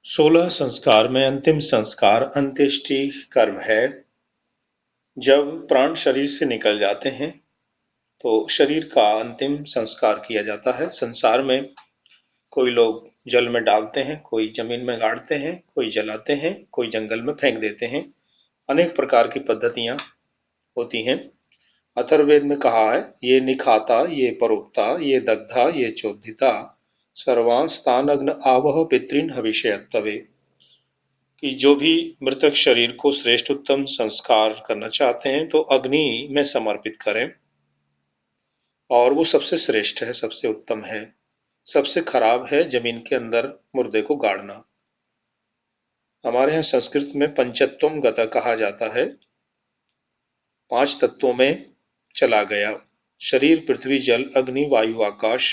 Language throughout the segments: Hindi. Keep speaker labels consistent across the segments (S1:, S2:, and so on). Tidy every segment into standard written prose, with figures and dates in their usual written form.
S1: 16 संस्कार में अंतिम संस्कार अंत्येष्टि कर्म है। जब प्राण शरीर से निकल जाते हैं तो शरीर का अंतिम संस्कार किया जाता है। संसार में कोई लोग जल में डालते हैं, कोई जमीन में गाड़ते हैं, कोई जलाते हैं, कोई जंगल में फेंक देते हैं। अनेक प्रकार की पद्धतियां होती हैं। अथर्ववेद में कहा है, ये निखाता, ये परोक्ता, ये दग्धा, ये चोदिता, सर्वांस्तान अग्न आवह पितृन हविष्यत्तवे। कि जो भी मृतक शरीर को श्रेष्ठ उत्तम संस्कार करना चाहते हैं तो अग्नि में समर्पित करें। और वो सबसे श्रेष्ठ है, सबसे उत्तम है। सबसे खराब है जमीन के अंदर मुर्दे को गाड़ना। हमारे यहाँ संस्कृत में पंचत्वम गता कहा जाता है। 5 तत्वों में चला गया। शरीर पृथ्वी जल अग्नि वायु आकाश,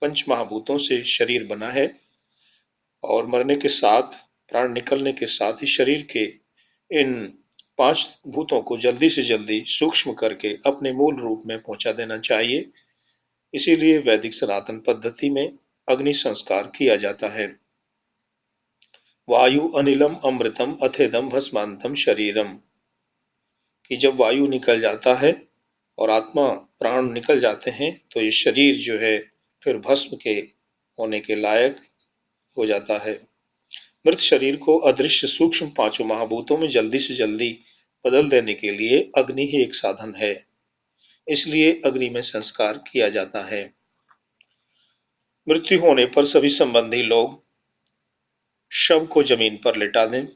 S1: पंच महाभूतों से शरीर बना है। और मरने के साथ, प्राण निकलने के साथ ही शरीर के इन 5 भूतों को जल्दी से जल्दी सूक्ष्म करके अपने मूल रूप में पहुंचा देना चाहिए। इसीलिए वैदिक सनातन पद्धति में अग्नि संस्कार किया जाता है। वायु अनिलम अमृतम अथेदम भस्मांतम शरीरम। कि जब वायु निकल जाता है और आत्मा प्राण निकल जाते हैं तो ये शरीर जो है फिर भस्म के होने के लायक हो जाता है। मृत शरीर को अदृश्य सूक्ष्म 5 महाभूतों में जल्दी से जल्दी बदल देने के लिए अग्नि ही एक साधन है। इसलिए अग्नि में संस्कार किया जाता है। मृत्यु होने पर सभी संबंधी लोग शव को जमीन पर लिटा दें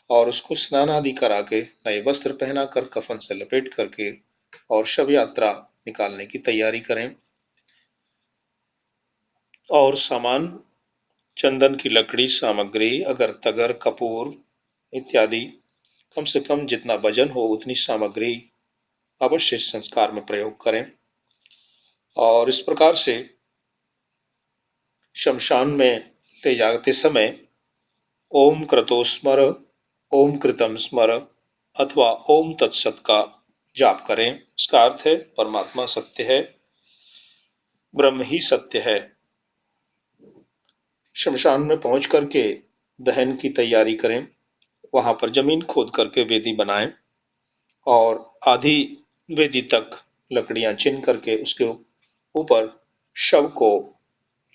S1: और उसको स्नान आदि करा के, नए वस्त्र पहनाकर, कफन से लपेट करके और शव यात्रा निकालने की तैयारी करें। और सामान, चंदन की लकड़ी, सामग्री, अगर तगर, कपूर इत्यादि, कम से कम जितना वजन हो उतनी सामग्री अवश्य संस्कार में प्रयोग करें। और इस प्रकार से शमशान में ले जाते समय ओम क्रतो स्मर, ओम कृतम स्मर अथवा ओम तत्सत का जाप करें। इसका अर्थ है परमात्मा सत्य है, ब्रह्म ही सत्य है। शमशान में पहुंच करके दहन की तैयारी करें। वहां पर जमीन खोद करके वेदी बनाएं और आधी वेदी तक लकड़ियां चिन करके उसके ऊपर शव को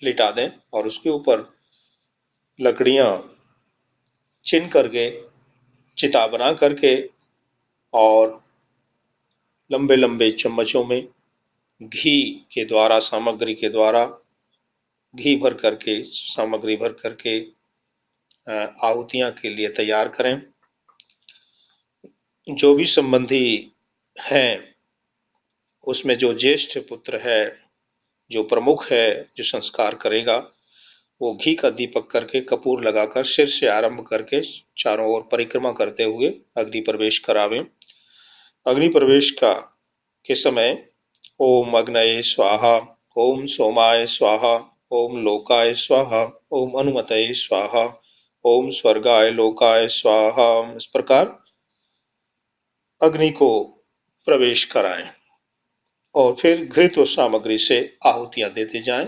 S1: लिटा दें और उसके ऊपर लकड़ियां चिन करके चिता बना करके और लंबे लंबे चम्मचों में घी के द्वारा, सामग्री के द्वारा घी भर करके, सामग्री भर करके आहुतियां के लिए तैयार करें। जो भी संबंधी हैं उसमें जो ज्येष्ठ पुत्र है, जो प्रमुख है, जो संस्कार करेगा, वो घी का दीपक करके कपूर लगाकर सिर से आरंभ करके चारों ओर परिक्रमा करते हुए अग्नि प्रवेश करावें। अग्नि प्रवेश का के समय ओम अग्नये स्वाहा, ओम सोमाय स्वाहा, ओम लोकाय स्वाहा, ओम अनुमतये स्वाहा, ओम स्वर्गाय लोकाय स्वाहा, इस प्रकार अग्नि को प्रवेश कराएं और फिर घृत सामग्री से आहुतियां देते जाएं,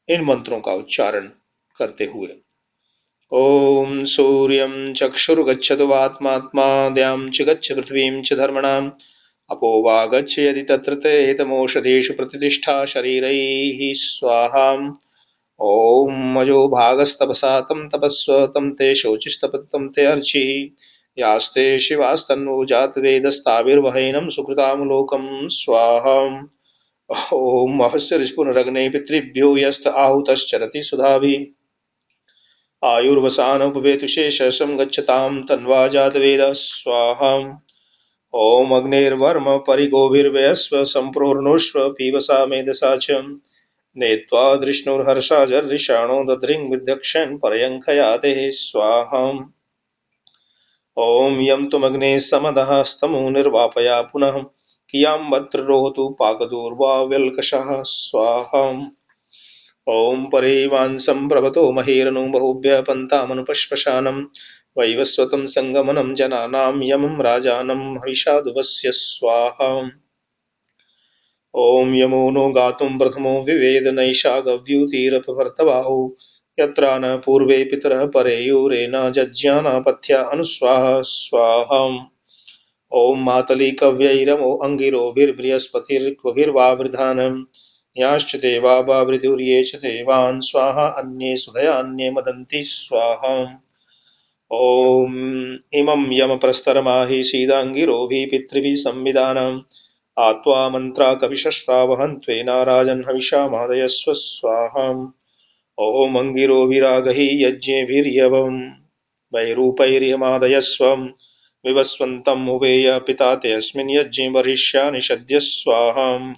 S1: इन मंत्रों का उच्चारण करते हुए। ओम सूर्यं चक्षुर्गच्छतु वात्मात्मा द्यां च गच्छ पृथ्वीं च धर्मणाम् अपो वा गच्छ यदि तत्र ते हितमौषधेषु प्रतिष्ठा शरीरैः स्वाहा। ओम अजो भागस्तपसा तं तपस्व तं ते शोचिस्तपतं ते अर्चिः यास्ते शिवास्तन्नो जातवेदस्ताविर्वहैनं सुकृतामुलोकं स्वाहा। ओम महस्य ऋषपुनरग्ने पितृभ्यो यस्त आहुतश्चरति सुधाभिः आयुर्वसानोपवेतु शेषं गच्छतां तन्वा जातवेदः स्वाहा। ओम अग्निर्वर्म परिगोभिर्वयस्व सम्प्रोर्णुष्व पीवसा मेधसा च नेत्वा धृष्णुर्हर्षाजर्षाणो दध्रिं विदक्षन् पर्यङ्कयाते स्वाहा। ओम यं तुमग्ने समदः स्तमो निर्वापया पुनः कियां वत्र रोहतु पाकदूर्वाव्यल्कषः स्वाहा। ओम परेवांसं प्रभतो महीरनु बहुभ्यः पन्तामनुपश्पशानं वैवस्वतं संगमनं जनानां यमं राजानं हविषादुवस्य स्वाहा। ओम यमो नो गातुं प्रथमो विवेद नैषा गव्यूतिरपवर्तबाहु यत्र न पूर्वे पितरः परेयुरेण जज्ञानपथ्या अनुस्वाहा स्वाहा। ॐ मातलिकव्यैरमो अङ्गिरोभिर्बृहस्पतिर्क्वभिर्वावृधानम् याश्च देवा वावृधुर्ये च देवान् स्वाहा अन्ये सुधयान्ये मदन्ति स्वाहा। ॐ इमं यमप्रस्तरमाहि सीदाङ्गिरोभिः पितृभिः संविदानम् आत्वा मन्त्रा कविशस्रावहन्त्वेन राजन् हविषा मादयस्व स्वाहा। ॐ अङ्गिरोभिरागहि यज्ञेभिर्यवम् वैरूपैर्यमादयस्वम् विवस्वन्तम् उवेय पिता ते अस्मिन् यज्ञे वरिष्यानि सद्यः स्वाहा।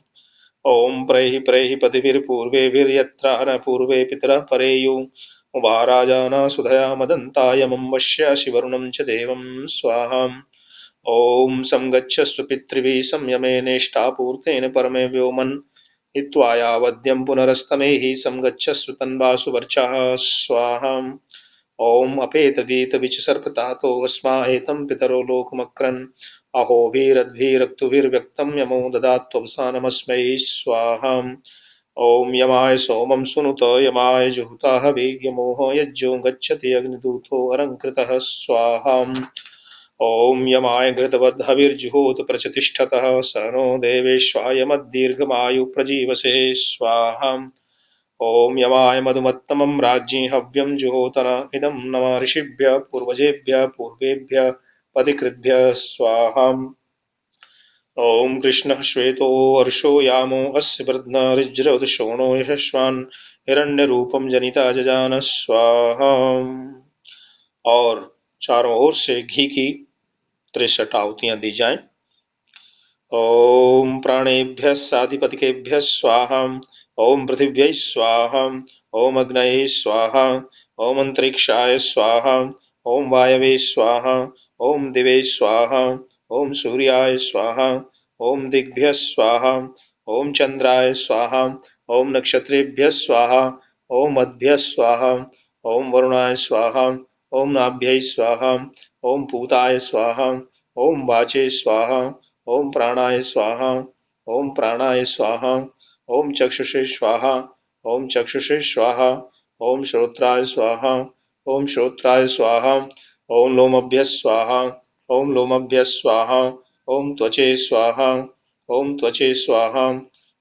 S1: ॐ प्रैहि प्रैहि पतिभिर्पूर्वेभिर्यत्र न पूर्वे पितरः परेयुः उभा राजाना सुधया मदन्तायमं वश्यासि वरुणं च देवं स्वाहा। ॐ संगच्छस्व पितृभिः संयमेनेष्टापूर्तेन परमे व्योमन् हित्वा यावद्यं पुनरस्तमेहि संगच्छस्व तन्वासु वर्चः स्वाहा। ॐ अपेतवीतविचसर्पतातो अस्माहेतं पितरो लोकमक्रन् अहोभिरद्भिरक्तुभिर्व्यक्तं यमो ददात्ववसानमस्मै स्वाहा। ॐ यमाय सोमं सुनुत यमाय जुहुताः वेग्यमोह यज्ञो गच्छति अग्निदूतो अलङ्कृतः स्वाहा। ॐ यमाय घृतवद्हविर्जुहोत प्रचतिष्ठतः स नो देवेश्वाय मद्दीर्घमायु प्रजीवसे स्वाहा। ॐ यमाय मधुमत्तमं राज्ञी हव्यं जुहोतन इदं नमः ऋषिभ्यः पूर्वजेभ्यः पूर्वेभ्यः पथिकृद्भ्यः स्वाहा। ॐ कृष्णः श्वेतो वर्षो यामो अस्य वृद्ध ऋज्रवदशोणो यशस्वान् हिरण्यरूपं जनिता जजान स्वाहा। और चारों ओर से घी की 63 आहुतियां दी जाएं। ॐ प्राणेभ्यः साधिपतिकेभ्यः स्वाहा। ॐ पृथिव्यै स्वाहा। ॐ अग्नये स्वाहा। ॐ अंतरिक्षाय स्वाहा। ॐ वायवे स्वाहा। ॐ दिवे स्वाहा। ॐ सूर्याय स्वाहा। ॐ दिग्भ्यः स्वाहा। ॐ चन्द्राय स्वाहा। ॐ नक्षत्रेभ्यः स्वाहा। ॐ मद्भ्यः स्वाहा। ॐ वरुणाय स्वाहा। ॐ नाभ्यै स्वाहा। ॐ पूताय स्वाहा। ॐ वाचे स्वाहा। ॐ प्राणाय स्वाहा। ॐ प्राणाय स्वाहा। ॐ चक्षुषे स्वाहा। ॐ चक्षुषे स्वाहा। ॐ श्रोत्राय स्वाहा। ॐ श्रोत्राय स्वाहा। ॐ लोमभ्यः स्वाहा। ॐ लोमभ्यः स्वाहा। ॐ त्वचे स्वाहा। ॐ त्वचे स्वाहा।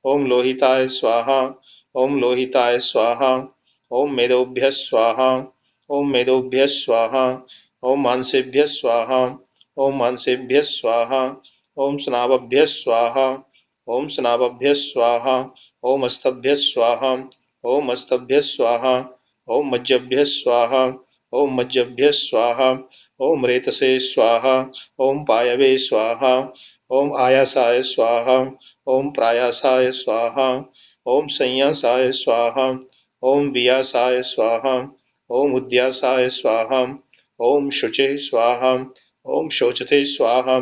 S1: ॐ लोहिताय स्वाहा। ॐ लोहिताय स्वाहा। ॐ मेदोभ्यः स्वाहा। ॐ मेदोभ्यः स्वाहा। ॐ मांसेभ्यः स्वाहा। ॐ मांसेभ्यः स्वाहा। ॐ स्नावभ्यः स्वाहा। ॐ स्नावभ्यः स्वाहा। ॐ अस्तभ्यः स्वाहा। ॐ अस्तभ्यः स्वाहा। ॐ मज्जभ्यः स्वाहा। ॐ मज्जभ्यः स्वाहा। ॐ रेतसे स्वाहा। ॐ पायवे स्वाहा। ॐ आयासाय स्वाहा। ॐ प्रायासाय स्वाहा। ॐ संयासाय स्वाहा। ॐ वियासाय स्वाहा। ॐ उद्यासाय स्वाहा। ॐ शुचे स्वाहा। ॐ शोचते स्वाहा।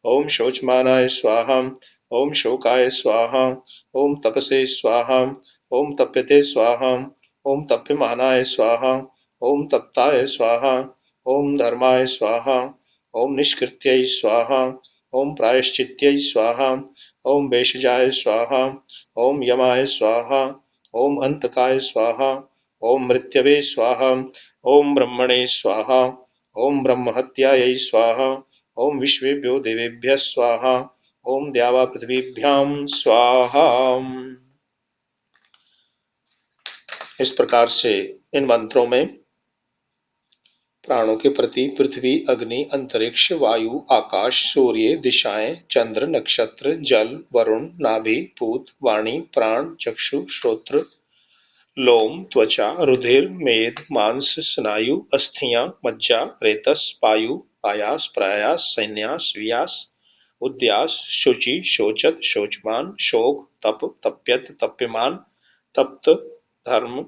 S1: ॐ शोचमानाय स्वाहा। ॐ शोकाय स्वाहा। ॐ तपसे स्वाहा। ॐ तप्यते स्वाहा। ॐ तप्यमानाय स्वाहा। ॐ तप्ताय स्वाहा। ॐ धर्माय स्वाहा। ॐ निष्कृत्यै स्वाहा। ॐ प्रायश्चित्यै स्वाहा। ॐ भेषजाय स्वाहा। ॐ यमाय स्वाहा। ॐ अन्तकाय स्वाहा। ॐ मृत्यवे स्वाहा। ॐ ब्रह्मणे स्वाहा। ॐ ब्रह्महत्यायै स्वाहा। ॐ विश्वेभ्यो देवेभ्यः स्वाहा। ॐ द्यावा पृथ्वीभ्यां स्वाहा। इस प्रकार से इन मंत्रों में प्राणों के प्रति पृथ्वी, अग्नि, अंतरिक्ष, वायु, आकाश, सूर्य, दिशाएं, चंद्र, नक्षत्र, जल, वरुण, नाभि, पूत, वाणी, प्राण, चक्षु, श्रोत्र, लोम, त्वचा, रुधिर, मेद, मांस, स्नायु, अस्थियां, मज्जा, रेतस, पायु, आयास, प्रयास, संन्यास, व्यास, उद्यास, शुचि, शोचत, शोचमान, शोक, तप, तप्यत, तप्यमान, तप्त, धर्म,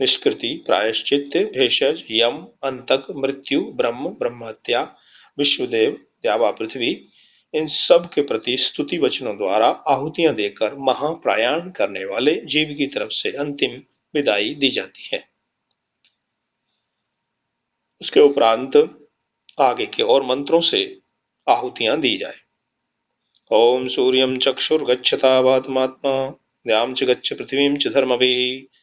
S1: निष्कृति, प्रायश्चित्त, भेषज, यम, अंतक, मृत्यु, ब्रह्म, ब्रह्महत्या, विश्वदेव, द्यावा पृथ्वी, इन सब के प्रति स्तुति वचनों द्वारा आहुतियां देकर महाप्रयाण करने वाले जीव की तरफ से अंतिम विदाई दी जाती है। उसके उपरांत आगे के और मंत्रों से आहुतियां दी जाए। ओम सूर्यं चक्षुर्गच्छता वातमात्मा द्यां च गच्छ पृथ्वीं च धर्मभिः